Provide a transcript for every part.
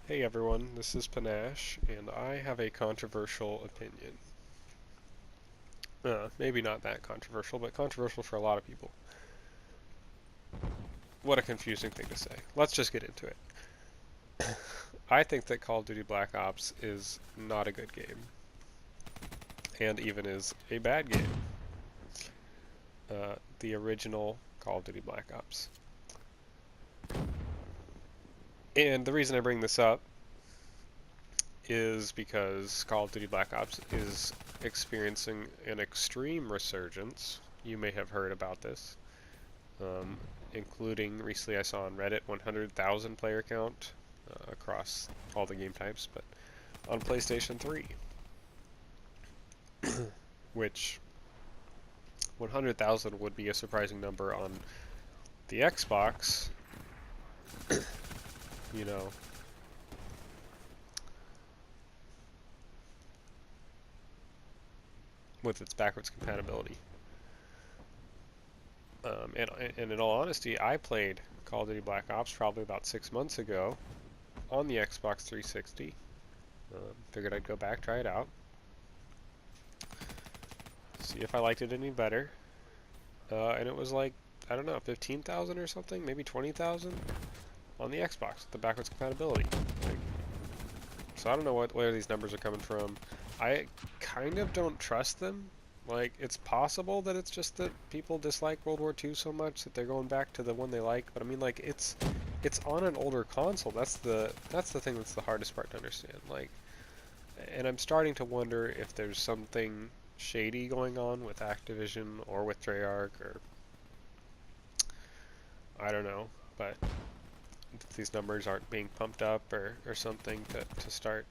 Hey everyone, this is Panache, and I have a controversial opinion. Maybe not that controversial, but controversial for a lot of people. What a confusing thing to say. Let's just get into it. I think that Call of Duty Black Ops is not a good game, and even is a bad game. The original Call of Duty Black Ops. And the reason I bring this up is because Call of Duty Black Ops is experiencing an extreme resurgence. You may have heard about this. Including recently I saw on Reddit 100,000 player count across all the game types, but on PlayStation 3, which 100,000 would be a surprising number on the Xbox, you know. With its backwards compatibility. And in all honesty, I played Call of Duty Black Ops probably about 6 months ago on the Xbox 360. Figured I'd go back, try it out, see if I liked it any better. And it was like, I don't know, 15,000 or something, maybe 20,000 on the Xbox, the backwards compatibility. So I don't know where these numbers are coming from. I kind of don't trust them. Like, it's possible that it's just that people dislike World War II so much that they're going back to the one they like, but I mean, like, it's on an older console. That's the thing that's the hardest part to understand. Like, and I'm starting to wonder if there's something shady going on with Activision or with Treyarch, or I don't know, but these numbers aren't being pumped up or something to start,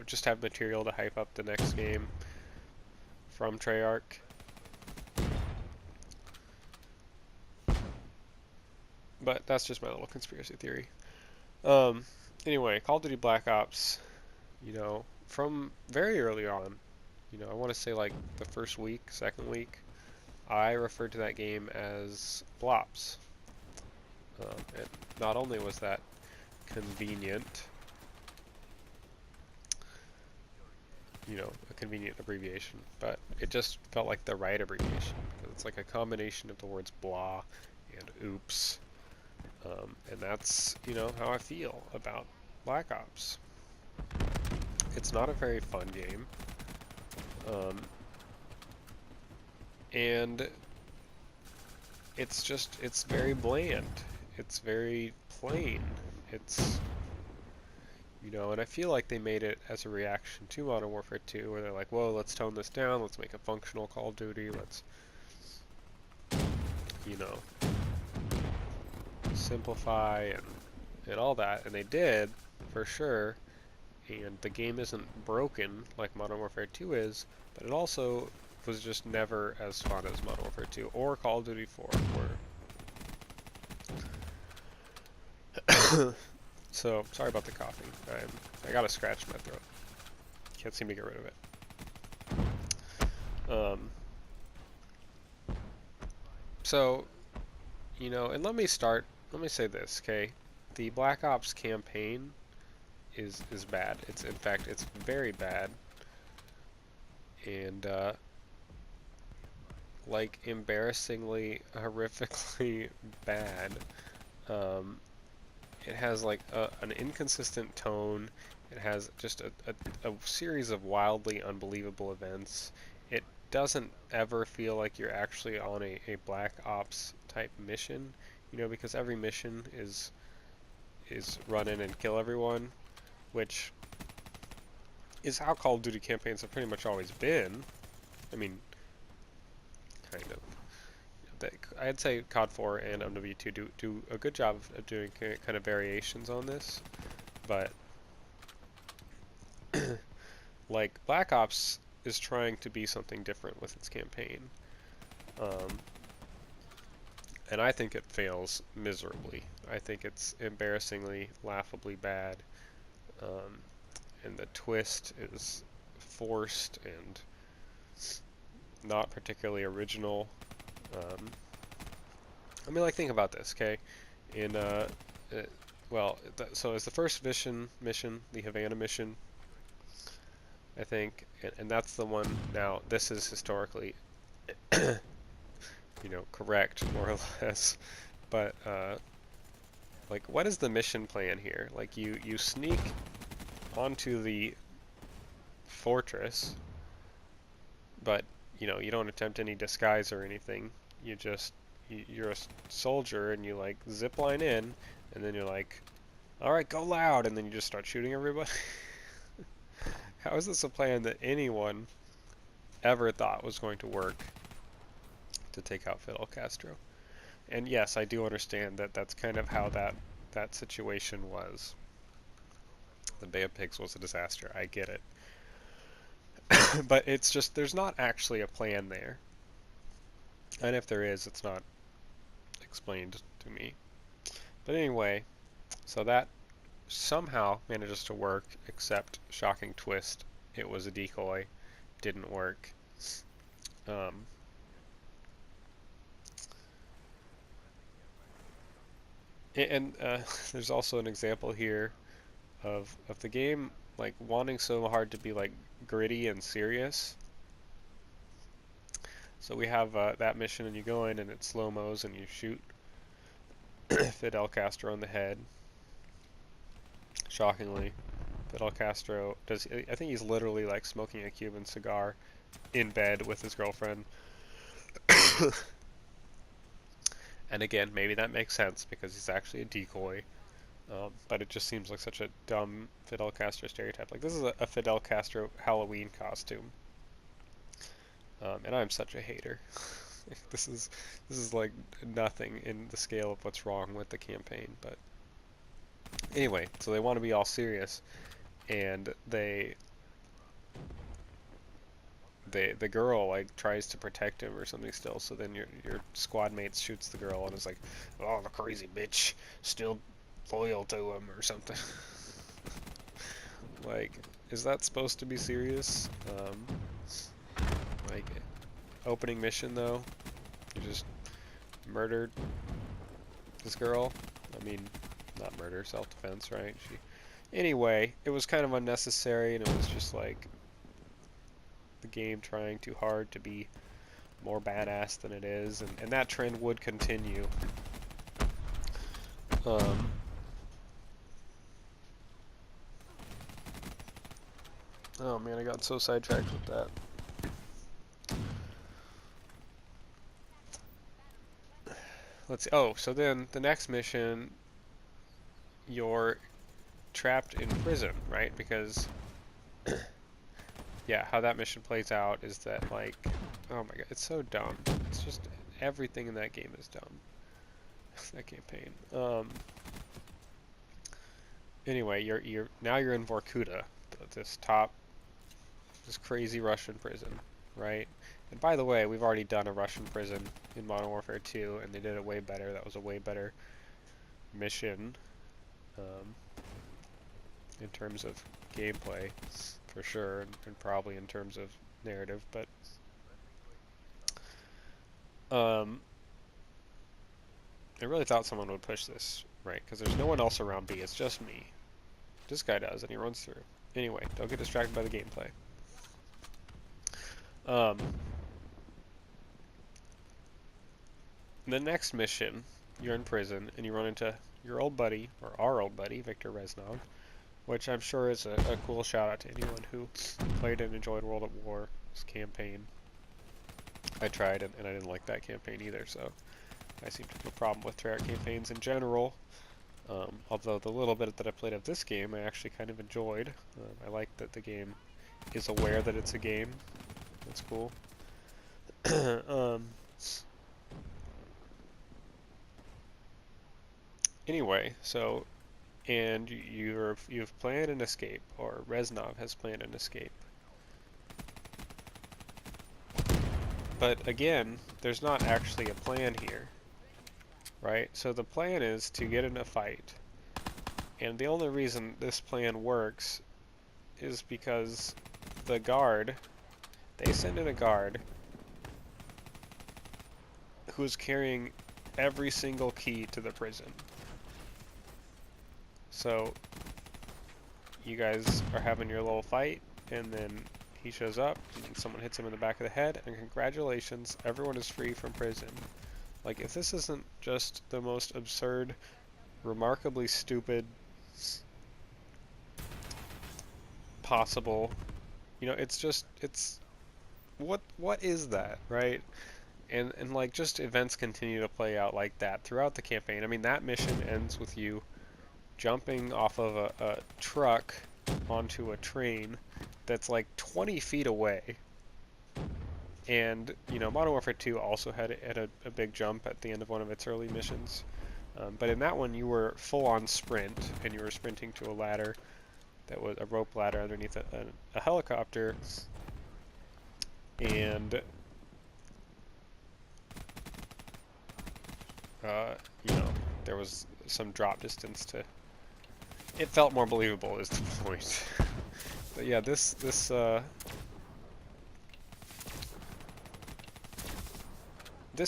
just have material to hype up the next game from Treyarch. But that's just my little conspiracy theory. Anyway, Call of Duty Black Ops, from very early on, I want to say like the first week, second week, I referred to that game as Blops. And not only was that convenient, a convenient abbreviation, but it just felt like the right abbreviation, because it's like a combination of the words blah and oops. And that's, how I feel about Black Ops. It's not a very fun game. And it's very bland. It's very plain. And I feel like they made it as a reaction to Modern Warfare 2, where they're like, whoa, let's tone this down, let's make a functional Call of Duty, let's, simplify and all that. And they did, for sure. And the game isn't broken like Modern Warfare 2 is, but it also was just never as fun as Modern Warfare 2 or Call of Duty 4 were. So, sorry about the coughing. I got a scratch in my throat. Can't seem to get rid of it. So, and let me say this, okay? The Black Ops campaign is bad. In fact, it's very bad. And, like, embarrassingly, horrifically bad. It has like an inconsistent tone. It has just a series of wildly unbelievable events. It doesn't ever feel like you're actually on a Black Ops type mission, because every mission is run in and kill everyone, which is how Call of Duty campaigns have pretty much always been. I mean, kind of. I'd say COD 4 and MW2 do a good job of doing kind of variations on this, but like Black Ops is trying to be something different with its campaign, and I think it fails miserably. I think it's embarrassingly, laughably bad, and the twist is forced and not particularly original. I mean, like, think about this, okay? In well, so it's the first mission, the Havana mission, I think, and that's the one. Now, this is historically, correct more or less, but like, what is the mission plan here? Like, you sneak onto the fortress, but you don't attempt any disguise or anything. You're a soldier, and you like zip line in, and then you're like, all right, go loud, and then you just start shooting everybody. How is this a plan that anyone ever thought was going to work to take out Fidel Castro? And yes, I do understand that that's kind of how that situation was. The Bay of Pigs was a disaster. I get it. But it's just, there's not actually a plan there. And if there is, it's not explained to me. But anyway, so that somehow manages to work, except shocking twist, it was a decoy. Didn't work. Um, and there's also an example here of the game like wanting so hard to be like gritty and serious. So we have that mission, and you go in, and it slow-mos, and you shoot Fidel Castro in the head. Shockingly, Fidel Castro does. I think he's literally like smoking a Cuban cigar in bed with his girlfriend. And again, maybe that makes sense because he's actually a decoy. But it just seems like such a dumb Fidel Castro stereotype. Like, this is a Fidel Castro Halloween costume. And I'm such a hater. This is like nothing in the scale of what's wrong with the campaign. But anyway, so they want to be all serious, and the girl like tries to protect him or something still. So then your squad mates shoots the girl and is like, "Oh, the crazy bitch, still loyal to him," or something. Like, is that supposed to be serious? Like, opening mission though, you just murdered this girl. I mean, not murder, self-defense, right? Anyway, it was kind of unnecessary, and it was just like the game trying too hard to be more badass than it is, and that trend would continue. Oh man, I got so sidetracked with that. Let's see. Oh, so then the next mission, you're trapped in prison, right? Because yeah, how that mission plays out is that, like, oh my god, it's so dumb. It's just everything in that game is dumb. That campaign. Anyway, you're now you're in Vorkuta, this crazy Russian prison, right? And by the way, we've already done a Russian prison in Modern Warfare 2, and they did it way better. That was a way better mission, in terms of gameplay, for sure, and probably in terms of narrative, but I really thought someone would push this, right? Because there's no one else around B, it's just me. This guy does, and he runs through. Anyway, don't get distracted by the gameplay. The next mission, you're in prison, and you run into your old buddy, or our old buddy, Victor Reznov, which I'm sure is a cool shout out to anyone who played and enjoyed World at War's campaign. I tried, and I didn't like that campaign either, so I seem to have a problem with Treyarch campaigns in general. Although the little bit that I played of this game I actually kind of enjoyed. I like that the game is aware that it's a game. That's cool. Anyway, so, and you've planned an escape, or Reznov has planned an escape. But again, there's not actually a plan here, right? So the plan is to get in a fight. And the only reason this plan works is because the guard, they send in a guard who's carrying every single key to the prison. So you guys are having your little fight, and then he shows up, and someone hits him in the back of the head, and congratulations, everyone is free from prison. Like, if this isn't just the most absurd, remarkably stupid possible, you know, it's what is that, right? And like, just events continue to play out like that throughout the campaign. I mean, that mission ends with you jumping off of a truck onto a train that's like 20 feet away. And, you know, Modern Warfare 2 also had a big jump at the end of one of its early missions. But in that one, you were full-on sprint, and you were sprinting to a ladder that was a rope ladder underneath a helicopter. And, you know, there was some drop distance to... It felt more believable, is the point. But yeah, this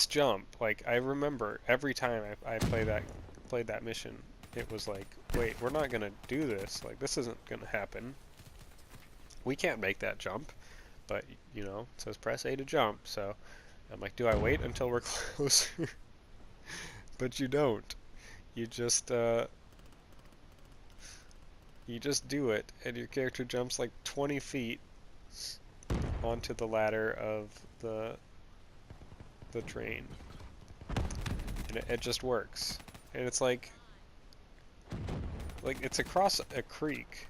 jump, like, I remember every time I played that mission, it was like, wait, we're not gonna do this. Like, this isn't gonna happen. We can't make that jump. But, you know, it says press A to jump, so I'm like, do I wait until we're closer? But you don't. You just do it, and your character jumps like 20 feet onto the ladder of the train. And it just works. And it's like it's across a creek.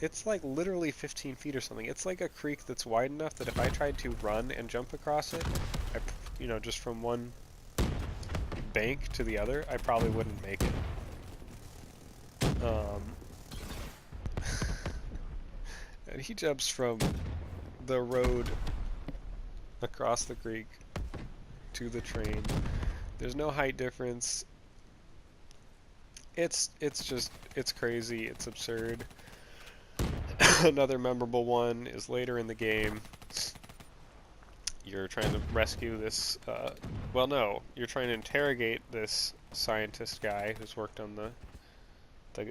It's like literally 15 feet or something. It's like a creek that's wide enough that if I tried to run and jump across it, you know, just from one bank to the other, I probably wouldn't make it. And he jumps from the road across the creek to the train. There's no height difference. It's crazy. It's absurd. Another memorable one is later in the game. You're trying to rescue this, well, no, you're trying to interrogate this scientist guy who's worked on the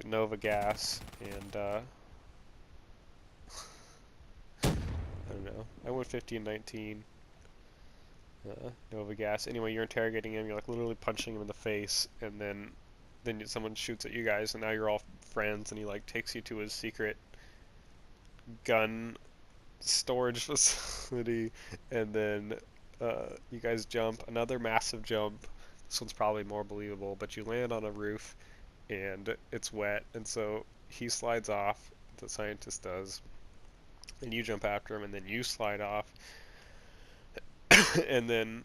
Nova gas, and, I don't know, I went 50 and 19, Nova gas. Anyway, you're interrogating him, you're like literally punching him in the face, and then someone shoots at you guys, and now you're all friends, and he like takes you to his secret gun storage facility, and then you guys jump another massive jump. This one's probably more believable, but you land on a roof and it's wet, and so he slides off, the scientist does, and you jump after him, and then you slide off, and then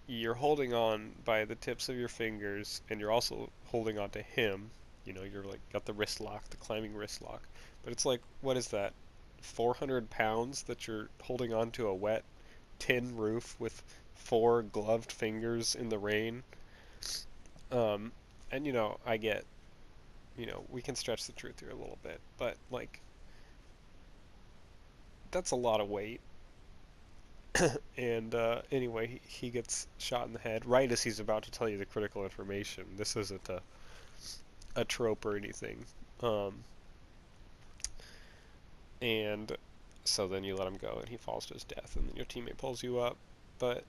you're holding on by the tips of your fingers, and you're also holding on to him. You know, you're like got the wrist lock, the climbing wrist lock. But it's like, what is that? 400 pounds that you're holding on to a wet tin roof with 4 gloved fingers in the rain. And you know, I get, you know, we can stretch the truth here a little bit, but like, that's a lot of weight. And anyway, he gets shot in the head right as he's about to tell you the critical information. This isn't a trope or anything. And so then you let him go, and he falls to his death, and then your teammate pulls you up. But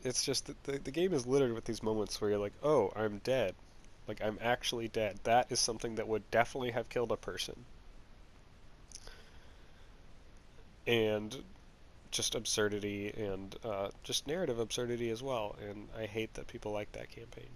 it's just that the game is littered with these moments where you're like, oh, I'm dead. Like, I'm actually dead. That is something that would definitely have killed a person. And just absurdity, and just narrative absurdity as well. And I hate that people like that campaign.